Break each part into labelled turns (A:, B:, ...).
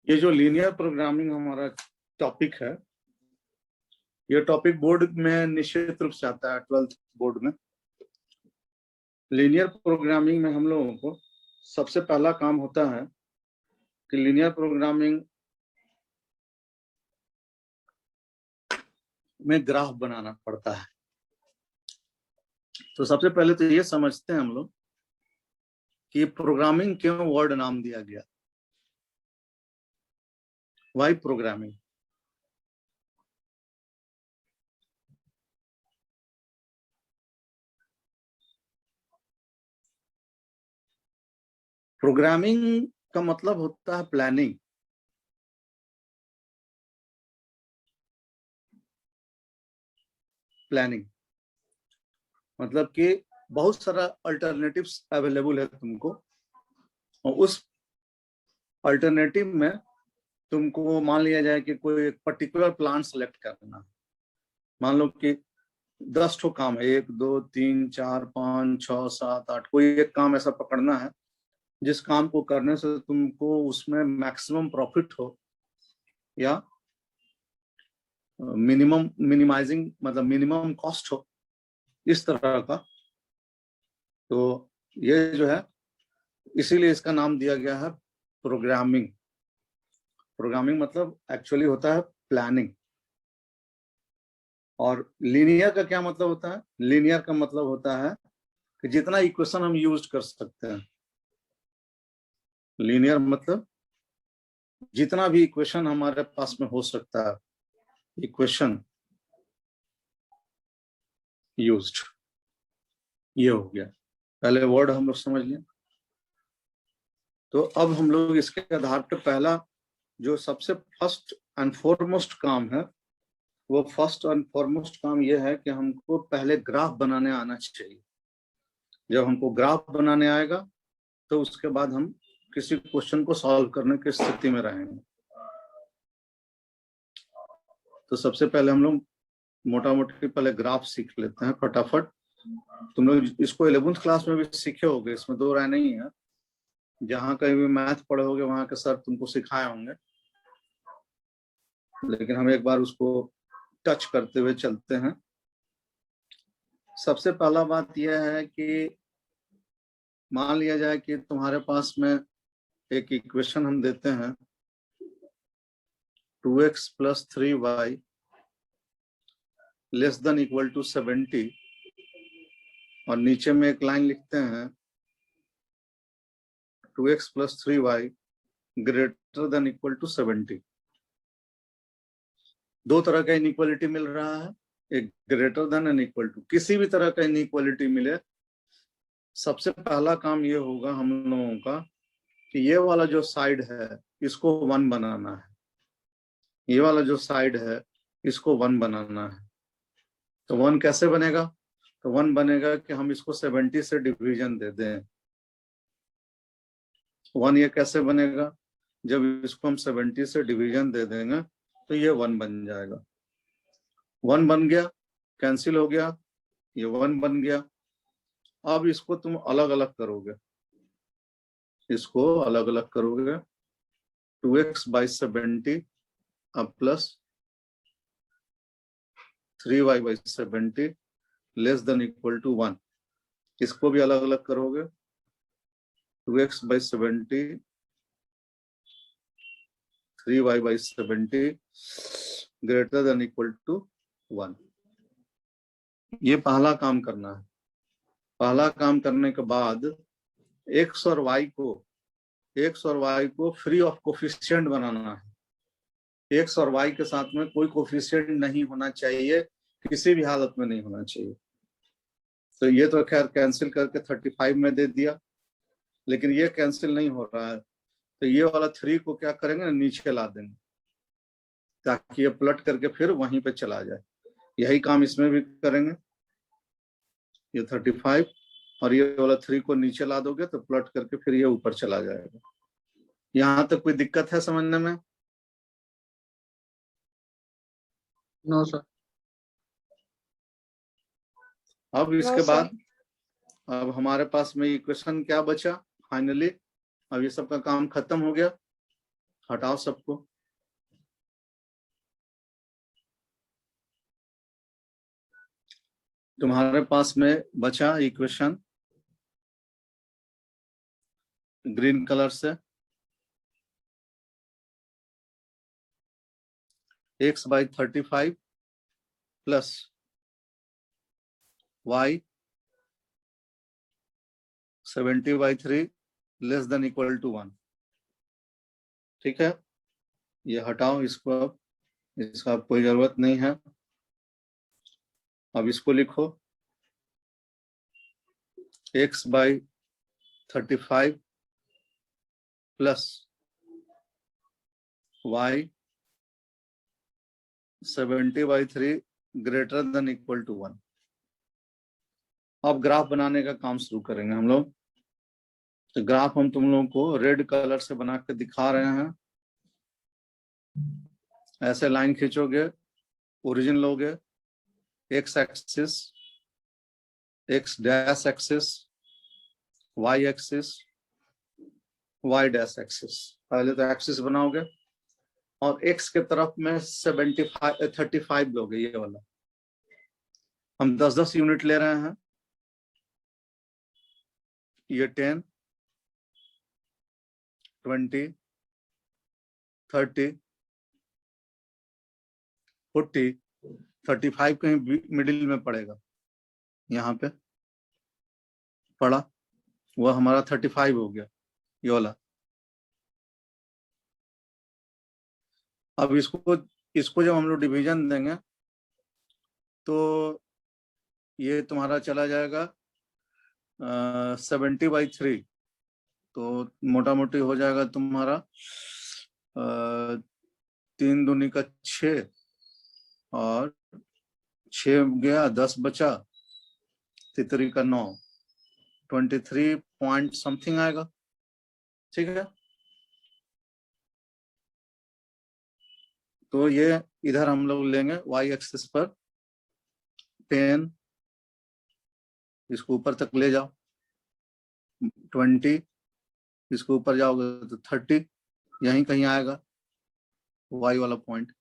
A: ये जो linear programming हमारा टॉपिक है, ये टॉपिक बोर्ड में निश्चित रूप से आता है 12th बोर्ड में। लीनियर प्रोग्रामिंग में हम लोगों को सबसे पहला काम होता है कि लीनियर प्रोग्रामिंग में ग्राफ बनाना पड़ता है। तो सबसे पहले तो ये समझते हैं हम लोग कि प्रोग्रामिंग क्यों वर्ड नाम दिया गया, वाई प्रोग्रामिंग। प्रोग्रामिंग का मतलब होता है प्लानिंग। प्लानिंग मतलब कि बहुत सारा अल्टरनेटिव्स अवेलेबल है तुमको, और उस अल्टरनेटिव में तुमको मान लिया जाए कि कोई एक पर्टिकुलर प्लान सेलेक्ट करना। मान लो कि 10 ठो काम है, 1 2 3 4 5 6 7 8, कोई एक काम ऐसा पकड़ना है जिस काम को करने से तुमको उसमें मैक्सिमम प्रॉफिट हो या मिनिमाइजिंग मतलब मिनिमम कॉस्ट हो, इस तरह का। तो ये जो है, इसीलिए इसका नाम दिया गया है प्रोग्रामिंग। प्रोग्रामिंग मतलब एक्चुअली होता है प्लानिंग। और लीनियर का क्या मतलब होता है? लीनियर का मतलब होता है कि जितना इक्वेशन हम यूज कर सकते हैं। लीनियर मतलब जितना भी इक्वेशन हमारे पास में हो सकता है, इक्वेशन यूज्ड, ये हो गया। पहले वर्ड हम लोग समझ लें। तो अब हम लोग इसके आधार पर पहला जो सबसे फर्स्ट एंड फॉरमोस्ट काम है, वो फर्स्ट एंड फॉरमोस्ट काम ये है कि हमको पहले ग्राफ बनाने आना चाहिए। जब हमको ग्राफ बनाने आएगा तो उसके बाद हम किसी क्वेश्चन को सॉल्व करने की स्थिति में रहेंगे। तो सबसे पहले हम लोग मोटा मोटी पहले ग्राफ सीख लेते हैं फटाफट। तुम लोग इसको 11th क्लास में भी सीखे होगे, इसमें दो राय नहीं है। जहां कहीं भी मैथ पढ़े होगे वहां के सर तुमको सिखाए होंगे, लेकिन हम एक बार उसको टच करते हुए चलते हैं। सबसे पहला बात यह है कि मान लिया जाए कि तुम्हारे पास में एक इक्वेशन हम देते हैं 2x + 3y < 70, और नीचे में एक लाइन लिखते हैं 2x + 3y < 70। दो तरह का इनइक्वालिटी मिल रहा है, एक greater than and equal to. किसी भी तरह का इनइक्वालिटी मिले, सबसे पहला काम ये होगा हम लोगों का कि ये वाला जो साइड है इसको 1 बनाना है, ये वाला जो साइड है इसको 1 बनाना है। तो 1 कैसे बनेगा? तो 1 बनेगा कि हम इसको 70 से डिवीजन दे दें। 1 ये कैसे बनेगा? जब इसको हम 70 से डिवीजन दे देंगे तो ये 1 बन जाएगा। 1 बन गया, कैंसिल हो गया, ये 1 बन गया। अब इसको तुम अलग अलग करोगे, इसको अलग अलग करोगे 2x/70 अब प्लस 3y/70 < 1। इसको भी अलग अलग करोगे 2x/70 3y/70 < 1। ये पहला काम करना है। पहला काम करने के बाद x और y को फ्री ऑफ कोफिशिएंट बनाना है। x और y के साथ में कोई कोफिशिएंट नहीं होना चाहिए, किसी भी हालत में नहीं होना चाहिए। तो ये तो खैर कैंसिल करके 35 में दे दिया, लेकिन ये कैंसिल नहीं हो रहा है। तो ये वाला 3 को क्या करेंगे, नीचे ला देंगे ताकि ये पलट करके फिर वहीं पे चला जाए। यही काम इसमें भी करेंगे। ये 35 और ये वाला 3 को नीचे ला दोगे तो प्लट करके फिर ये ऊपर चला जाएगा। यहाँ तक कोई दिक्कत है समझने में?
B: No sir.
A: अब इसके बाद अब हमारे पास में इक्वेशन क्या बचा फाइनली? अब ये सब का काम खत्म हो गया। हटाओ सबको। तुम्हारे पास में बचा इक्वेशन ग्रीन कलर से, x/35 plus y 70/3 less than equal to 1। ठीक है, ये हटाओ इसको, अब इसका अब कोई जरूरत नहीं है। अब इसको लिखो x/35 plus y 70/3 greater than equal to 1। अब ग्राफ बनाने का काम शुरू करेंगे हम लोग। तो ग्राफ हम तुम लोगों को रेड कलर से बना के दिखा रहे हैं। ऐसे लाइन खींचोगे, ओरिजिन लोगे, x axis, x dash axis, y axis, y dash axis. पहले तो एक्सिस बनाओगे और एक्स के तरफ में 35 लोगे, ये वाला। हम 10-10 यूनिट ले रहे हैं। ये 10, 20, 30, 40, 35 कहीं मिडिल में पड़ेगा, यहाँ पे पड़ा, वह हमारा 35 हो गया, ये वाला। अब इसको जब हम लोग डिवीजन देंगे तो ये तुम्हारा चला जाएगा 70/3, तो मोटा मोटी हो जाएगा तुम्हारा 3 दूनी का 6 और 6 गया, 10 बचा, तितरी का 9, 23 पॉइंट समथिंग आएगा। ठीक है, तो ये इधर हम लोग लेंगे वाई एक्सिस पर 10, इसको ऊपर तक ले जाओ, 20, इसको ऊपर जाओगे तो 30, यहीं कहीं आएगा वाई वाला पॉइंट,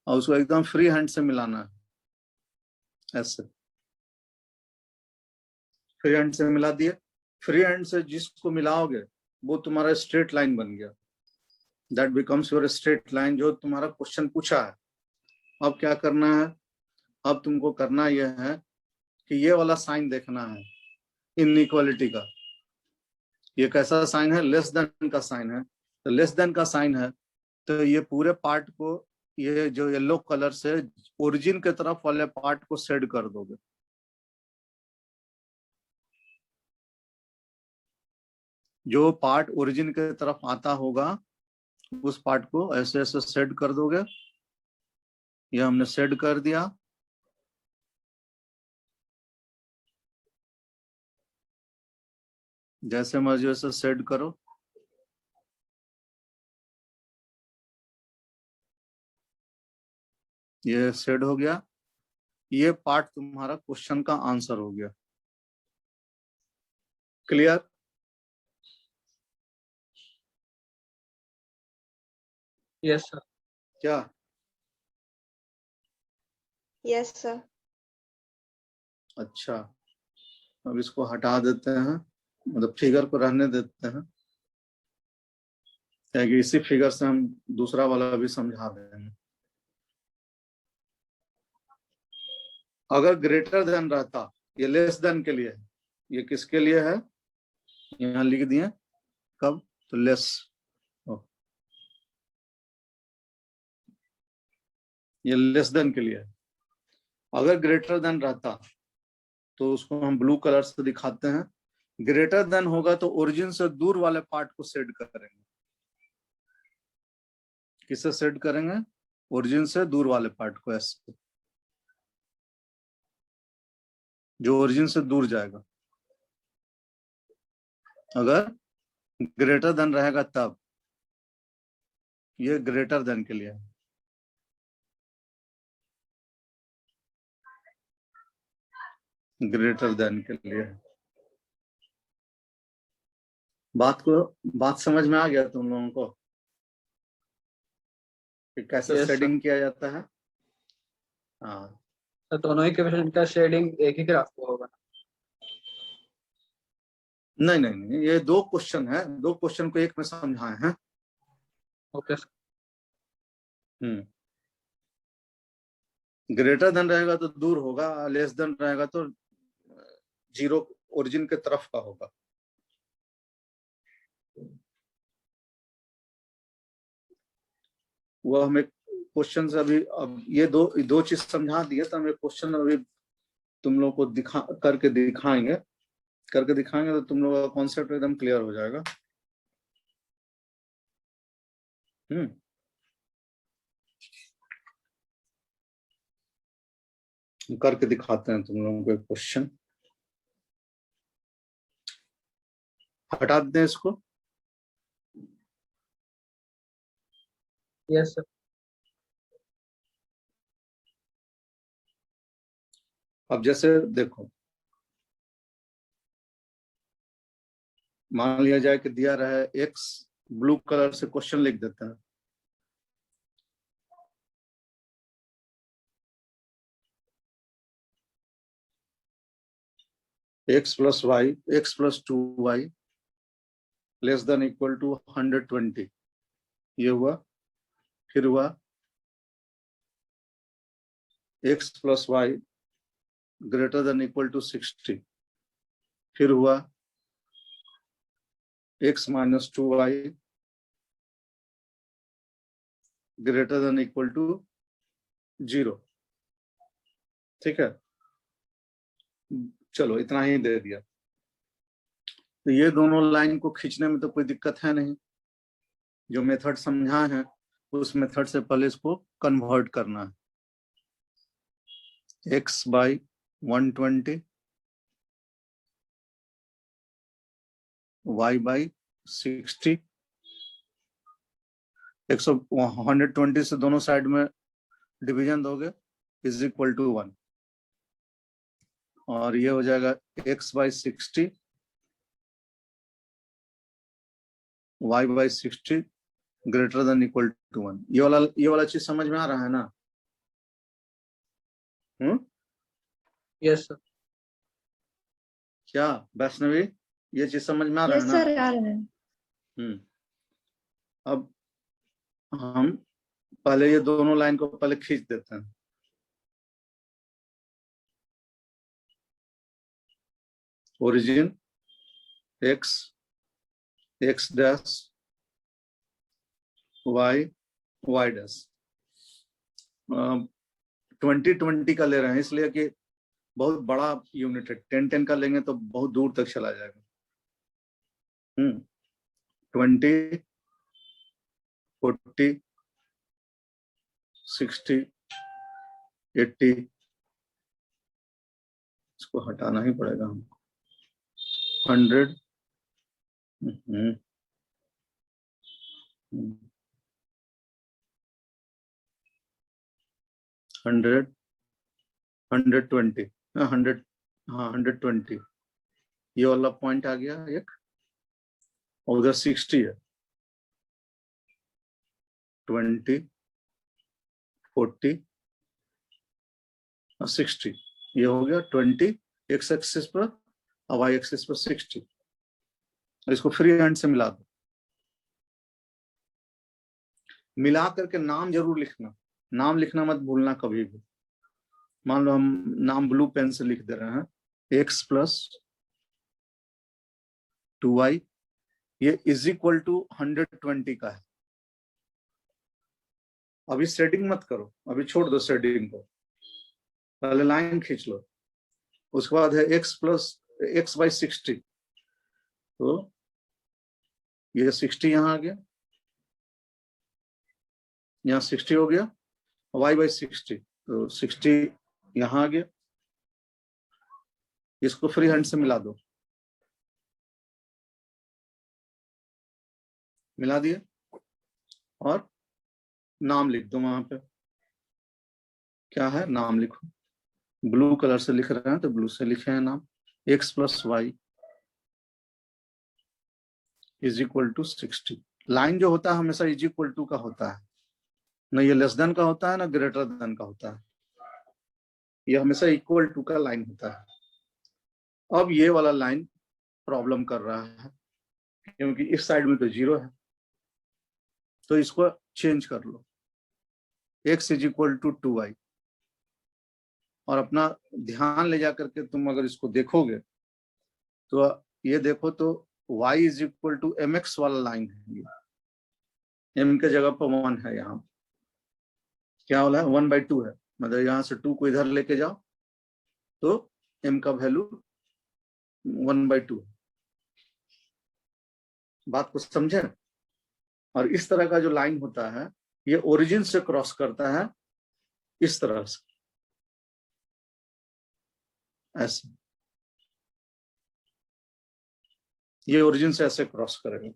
A: और उसको एकदम फ्री हैंड से मिलाना है। ऐसे फ्री हैंड से मिला दिए। फ्री हैंड से जिसको मिलाओगे वो तुम्हारा स्ट्रेट लाइन बन गया, that becomes your straight line, जो तुम्हारा क्वेश्चन पूछा है। अब क्या करना है, अब तुमको करना यह है कि ये वाला साइन देखना है इनइक्वालिटी का। ये कैसा साइन है, लेस देन का साइन है। तो लेस देन का साइन है तो ये पूरे पार्ट को, ये जो येलो कलर से ओरिजिन के तरफ वाले पार्ट को शेड कर दोगे। जो पार्ट ओरिजिन के तरफ आता होगा उस पार्ट को ऐसे ऐसे शेड कर दोगे। ये हमने शेड कर दिया। जैसे मर्जी वैसे शेड करो। ये शेड हो गया। ये पार्ट तुम्हारा क्वेश्चन का आंसर हो गया। क्लियर?
B: Yes, sir.
A: क्या?
C: Yes sir.
A: अच्छा, अब इसको हटा देते हैं, मतलब फिगर को रहने देते हैं, क्योंकि इसी फिगर से हम दूसरा वाला भी समझा देंगे। अगर ग्रेटर देन रहता, ये लेस देन के लिए है। ये किसके लिए है, यहाँ लिख दिए कब, तो लेस, ये लेस देन के लिए है। अगर ग्रेटर देन रहता तो उसको हम ब्लू कलर से दिखाते हैं। ग्रेटर देन होगा तो ओरिजिन से दूर वाले पार्ट को शेड करेंगे। किसे शेड करेंगे, ओरिजिन से दूर वाले पार्ट को, ऐसे जो ओरिजिन से दूर जाएगा। अगर ग्रेटर देन रहेगा तब, ये ग्रेटर देन के लिए है। ग्रेटर देन के लिए है। बात समझ में आ गया तुम लोगों को? कि कैसे
B: Yes,
A: शेडिंग किया जाता है। हाँ
B: तो दोनों ही कोएफिशिएंट का शेडिंग एक ही ग्राफ को होगा।
A: नहीं नहीं नहीं, ये दो क्वेश्चन है, दो क्वेश्चन को एक में समझाए हैं।
B: Okay sir.
A: ग्रेटर देन रहेगा तो दूर होगा, लेस देन रहेगा तो जीरो ओरिजिन के तरफ का होगा। वो हमें क्वेश्चन से अभी, अब ये दो चीज समझा दिए तो हमें क्वेश्चन अभी तुम लोग को करके दिखाएंगे तो तुम लोग का कॉन्सेप्ट एकदम क्लियर हो जाएगा। करके दिखाते हैं तुम लोगों को एक क्वेश्चन। हटा दें इसको।
B: Yes sir.
A: अब जैसे देखो, मान लिया जाए कि दिया रहा है एक्स, ब्लू कलर से क्वेश्चन लिख देते हैं। X plus y, x plus 2y less than equal to 120, ये हुआ। फिर हुआ x plus y greater than equal to 60। फिर हुआ x minus 2y greater than equal to 0। ठीक है, चलो इतना ही दे दिया। तो ये दोनों लाइन को खींचने में तो कोई दिक्कत है नहीं। जो मेथड समझा है उस मेथड से पहले इसको कन्वर्ट करना है। x by 120, y by 60। 120 से दोनों साइड में डिवीजन दोगे इज इक्वल टू 1, और ये हो जाएगा x by 60, y by 60 greater than equal to 1। ये वाला चीज समझ में आ रहा है ना?
B: Yes sir.
A: क्या वैष्णवी, ये चीज समझ में आ रहा है
C: यस
A: ना?
C: सर, आ रहा है।
A: अब हम पहले ये दोनों लाइन को पहले खींच देते हैं। Origin x, x dash, y, y dash. 20-20 का ले रहे हैं इसलिए कि बहुत बड़ा यूनिट है। 10-10 का लेंगे तो बहुत दूर तक चला जाएगा। 20, 40, 60, 80, इसको हटाना ही पड़ेगा हमको। 100, 100, 120, 100, हाँ 120, ये वाला पॉइंट आ गया एक, और उधर 60 है। 20, 40 और 60, ये हो गया 20 एक्स एक्सिस पर और वाई एक्सिस पर 60। इसको फ्री हैंड से मिला दो। मिला करके नाम जरूर लिखना, नाम लिखना मत भूलना कभी भी। मान लो हम नाम ब्लू पेन से लिख दे रहे हैं, x प्लस 2y, ये इज इक्वल टू 120 का है। अभी शेडिंग मत करो, अभी छोड़ दो शेडिंग को, पहले लाइन खींच लो। उसके बाद है x प्लस x बाई 60, तो ये 60 यहाँ आ गया, यहाँ 60 हो गया, y बाई 60, तो 60 यहाँ आ गया। इसको फ्री हैंड से मिला दो, मिला दिए, और नाम लिख दो वहां पे। क्या है, नाम लिखो। ब्लू कलर से लिख रहे हैं तो ब्लू से लिखे हैं नाम। x plus y is equal to 60। लाइन जो होता है हमेशा इज इक्वल टू का होता है। ना ये लेस देन का होता है ना ग्रेटर देन का होता है, ये हमेशा इक्वल टू का लाइन होता है। अब ये वाला लाइन प्रॉब्लम कर रहा है क्योंकि इस साइड में तो 0 है, तो इसको चेंज कर लो, x is equal to 2y, और अपना ध्यान ले जा करके तुम अगर इसको देखोगे तो ये देखो तो y is equal to mx वाला लाइन है, ये m के जगह पर 1 है, यहाँ क्या वाला है 1/2 है, मतलब यहाँ से 2 को इधर लेके जाओ तो m का वैल्यू 1/2। बात को समझे? और इस तरह का जो लाइन होता है ये ओरिजिन से क्रॉस करता है इस तरह से, ऐसे ये ओरिजिन से ऐसे क्रॉस करेगा,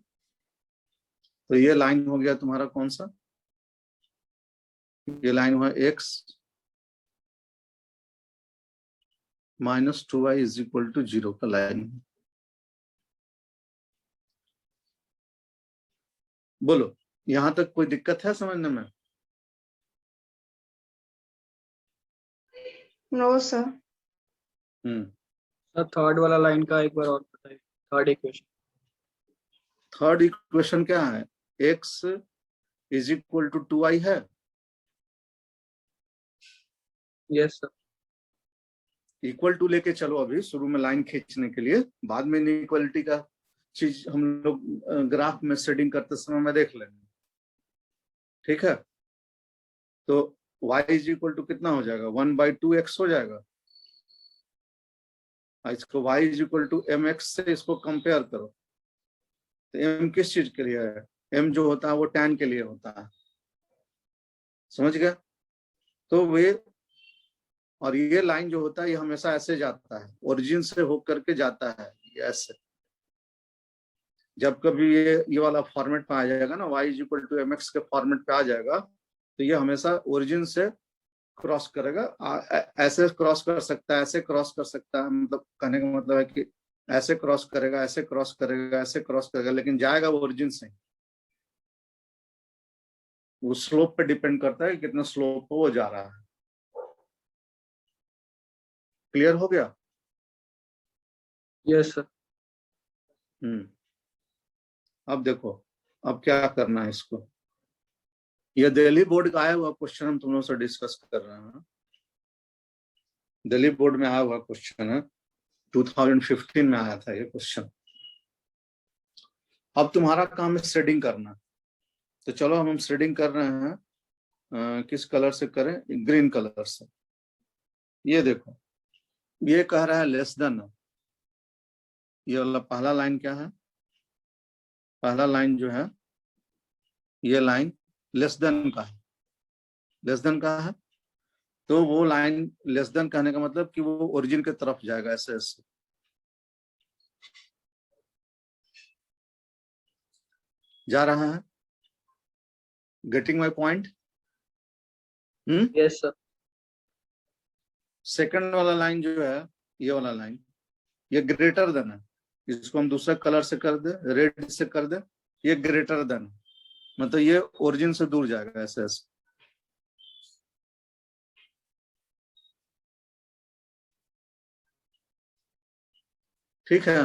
A: तो ये लाइन हो गया तुम्हारा कौन सा, ये लाइन हुआ x - 2y is equal to 0 का लाइन। बोलो यहां तक कोई दिक्कत है समझने में?
C: No sir.
B: सर थर्ड वाला लाइन का एक बार और बताइए, थर्ड इक्वेशन।
A: थर्ड इक्वेशन क्या है, x is equal to 2y है।
B: Yes sir.
A: इक्वल टू लेके चलो अभी शुरू में लाइन खींचने के लिए, बाद में इनइक्वालिटी का चीज हम लोग ग्राफ में शेडिंग करते समय में देख लेंगे, ठीक है। तो y इज इक्वल टू कितना हो जाएगा 1/2x हो जाएगा, इसको y is equal to mx से इसको कंपेयर करो, तो m किस चीज के लिए है, m जो होता है वो tan के लिए होता है, समझ गया। तो वे और ये लाइन जो होता है ये हमेशा ऐसे जाता है, ओरिजिन से होकर के जाता है ये ऐसे। जब कभी ये वाला फॉर्मेट पे आ जाएगा ना, y is equal to mx के फॉर्मेट पे आ जाएगा, तो ये हमेशा ओरिजिन से क्रॉस करेगा, ऐसे क्रॉस कर सकता है, ऐसे क्रॉस कर सकता है, मतलब कहने का मतलब है कि ऐसे क्रॉस करेगा, ऐसे क्रॉस करेगा, ऐसे क्रॉस करेगा, लेकिन जाएगा वो ओरिजिन से। वो स्लोप पे डिपेंड करता है कितना स्लोप पे वो जा रहा है। क्लियर हो गया?
B: Yes sir.
A: अब देखो अब क्या करना है इसको, ये दिल्ली बोर्ड का आया हुआ क्वेश्चन हम तुम लोगों से डिस्कस कर रहे हैं, दिल्ली बोर्ड में आया हुआ क्वेश्चन है, 2015 में आया था ये क्वेश्चन। अब तुम्हारा काम है शेडिंग करना, तो चलो हम शेडिंग कर रहे हैं, किस कलर से करें, ग्रीन कलर से। ये देखो ये कह रहा है लेस देन, ये वाला पहला लाइन क्या है, पहला लाइन जो है ये लाइन लेस देन का है, लेस देन का है, तो वो लाइन लेस देन कहने का मतलब कि वो ओरिजिन की तरफ जाएगा, ऐसे ऐसे जा रहा है। Getting my point?
B: Yes sir.
A: Second वाला लाइन जो है ये वाला लाइन, ये ग्रेटर देन है, इसको हम दूसरा कलर से कर दे, रेड से कर दे, ये ग्रेटर देन, मतलब ये ओरिजिन से दूर जाएगा ऐसे ऐसे। ठीक है?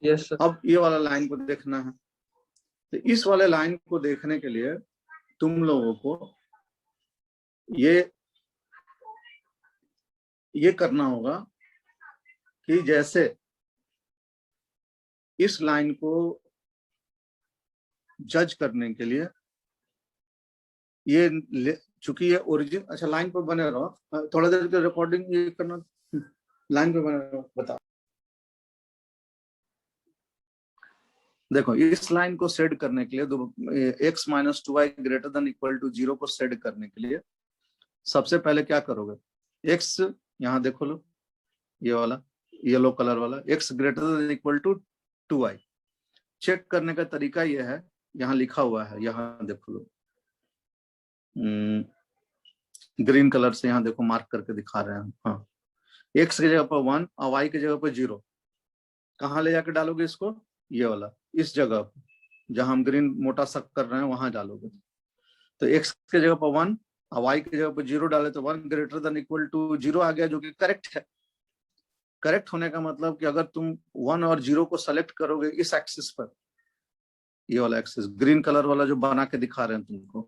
B: Yes sir.
A: अब ये वाला लाइन को देखना है, तो इस वाले लाइन को देखने के लिए तुम लोगों को ये करना होगा कि जैसे इस लाइन को जज करने के लिए ये चूंकि ये ओरिजिन, अच्छा लाइन पर बने रहो, थोड़ा देर की रिकॉर्डिंग ये करना, लाइन पे बने रहो, बताओ। देखो इस लाइन को सेट करने के लिए x - 2y greater than equal to 0 को सेट करने के लिए सबसे पहले क्या करोगे, x यहाँ देखो लो, ये वाला येलो कलर वाला, x greater than equal to 2y। Check करने का तरीका ये है, यहाँ लिखा हुआ है, यहाँ देखो लो, ग्रीन कलर से यहाँ देखो मार्क करके दिखा रहे हैं। हाँ, x की जगह पर 1 और y की जगह पर 0, कहाँ ले जाकर डालोगे इसको, ये वाला इस जगह पर, जहां हम ग्रीन मोटा सक कर रहे हैं वहां डालोगे। तो x के जगह पर 1 और y की जगह पर 0 डाले तो 1 ग्रेटर देन इक्वल टू 0 आ गया, जो कि करेक्ट है। करेक्ट होने का मतलब कि अगर तुम 1 और 0 को सेलेक्ट करोगे इस एक्सिस पर, ये वाला एक्सिस ग्रीन कलर वाला जो बना के दिखा रहे हैं तुमको,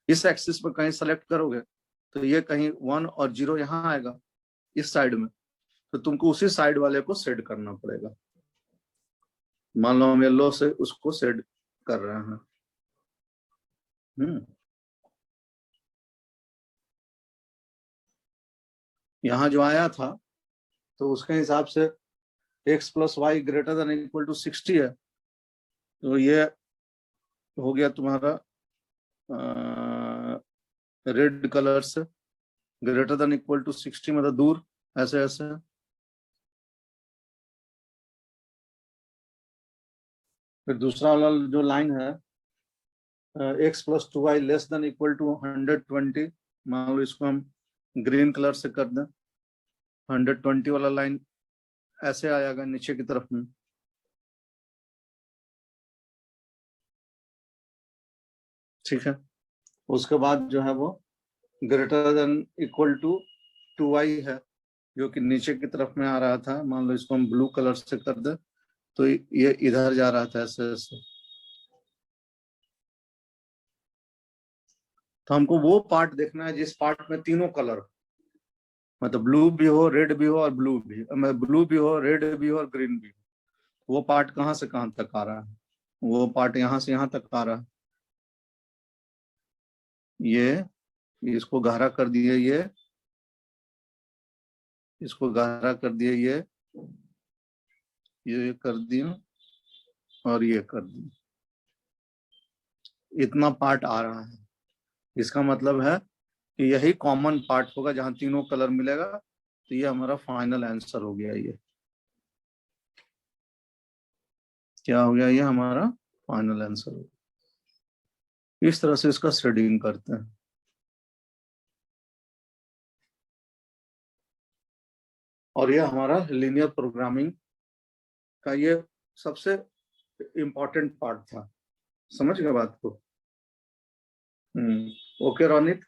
A: इस एक्सिस पर कहीं सेलेक्ट करोगे तो ये कहीं 1 और 0 यहाँ आएगा इस साइड में, तो तुमको उसी साइड वाले को शेड करना पड़ेगा। मान लो हम येलो से उसको शेड कर रहे हैं। यहाँ जो आया था तो उसके हिसाब से x plus y greater than equal to 60 है, तो ये हो गया तुम्हारा रेड कलर से ग्रेटर देन इक्वल टू 60 मतलब दूर, ऐसे ऐसे। फिर दूसरा वाला जो लाइन है x plus 2y less than equal to 120, मान लो इसको हम ग्रीन कलर से कर दें, 120 वाला लाइन ऐसे आएगा नीचे की तरफ में। ठीक है, उसके बाद जो है वो greater than equal to 2y है, जो कि नीचे की तरफ में आ रहा था। मान लो इसको हम ब्लू कलर से कर दे तो ये इधर जा रहा था ऐसे ऐसे। तो हमको वो पार्ट देखना है जिस पार्ट में तीनों कलर, मतलब ब्लू भी हो, रेड भी हो और ब्लू भी हो, रेड भी हो और ग्रीन भी हो। वो पार्ट कहाँ से कहाँ तक आ रहा है? वो पार्ट यहाँ से यहाँ तक आ रहा है। ये इसको गहरा कर दिए, ये इसको गहरा कर दिए, ये कर दिया और ये कर दिया। इतना पार्ट आ रहा है, इसका मतलब है कि यही कॉमन पार्ट होगा जहां तीनों कलर मिलेगा। तो ये हमारा फाइनल आंसर हो गया। ये क्या हो गया? ये हमारा फाइनल आंसर हो गया। इस तरह से इसका शेडिंग करते हैं। और ये हमारा लीनियर प्रोग्रामिंग का ये सबसे इम्पोर्टेंट पार्ट था। समझ गए बात को? ओके रोनित।